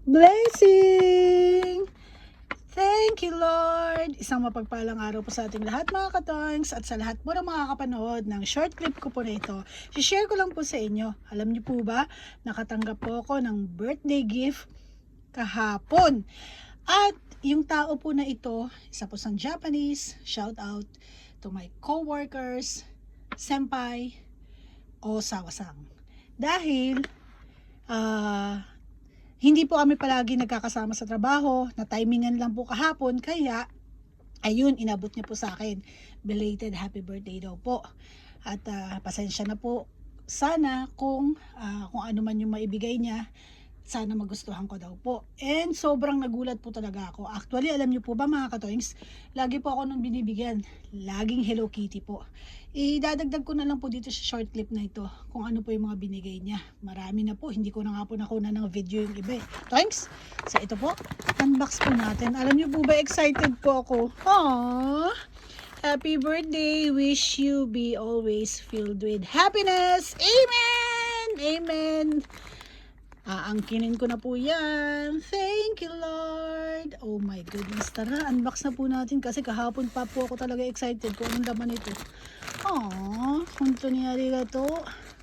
blessing. Thank you, Lord. Isang mapagpalang araw po sa ating lahat, mga katongs, at sa lahat po ng mga kapanood ng short clip ko po na ito. I-share ko lang po sa inyo. Alam niyo po ba, nakatanggap po ako ng birthday gift kahapon. At yung tao po na ito, isa po sang Japanese, shout out to my co-workers, senpai, Osawa-san. Dahil, hindi po kami palagi nagkakasama sa trabaho, na timingan lang po kahapon, kaya ayun, inabot niya po sa akin. Belated happy birthday daw po. At pasensya na po sana kung ano man yung maibigay niya, sana magustuhan ko daw po. And sobrang nagulat po talaga ako. Actually, alam niyo po ba mga katoings, lagi po ako nung binibigyan. Laging Hello Kitty po. Idadagdag ko na lang po dito sa short clip na ito kung ano po yung mga binigay niya. Marami na po, hindi ko na nga po nakuna ng video yung iba. Thanks! So ito po, unbox po natin. Alam niyo po ba, excited po ako. Aww! Happy birthday! Wish you be always filled with happiness! Amen! Amen! Aangkinin ko na po yan. Thank you, Lord. Oh my goodness. Tara, unbox na po natin kasi kahapon pa po ako talaga excited kung anong laman ito. Aww, honto ni arigato.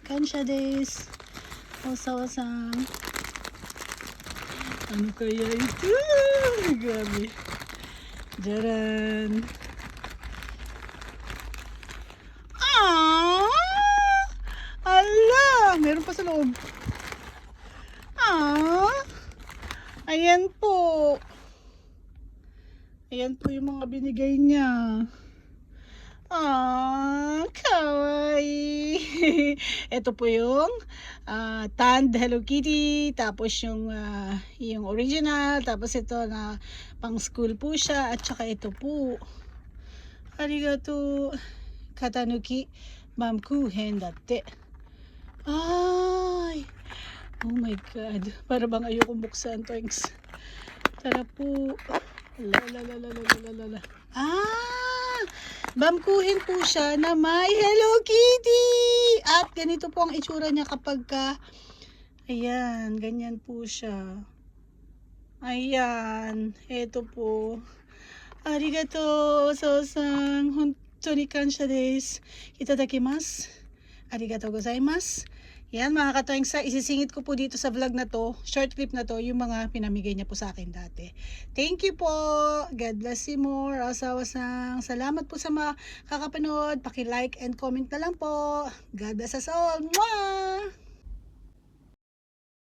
Kansha desu. Osawa-san. Ano kaya ito? Grabe. Jaran. Ala, meron pa sa loob. Ayan po. Ayan po yung mga binigay niya. Kawaii. Ito po yung tanned Hello Kitty. Tapos yung original. Tapos ito na pang school po siya. At saka ito po. Arigato. Katanuki. Bamkuhen datte. Ay. Oh my God. Para bang ayokong buksan, thanks. Tara po. Lalalalalalala. Bamkuhin po siya na may Hello Kitty. At ganito po ang itsura niya kapag ayan, ganyan po siya. Ayan. Ito po. Arigato, Osawa-san. Honto ni kansha desu. Itadakimasu. Arigato gozaimasu. Yan mga katoing, isisingit ko po dito sa vlog na to, short clip na to, yung mga pinamigay niya po sa akin dati. Thank you po. God bless you more. Osawa-san. Salamat po sa mga kakapanood. Paki-like and comment na lang po. God bless us all. Mwah!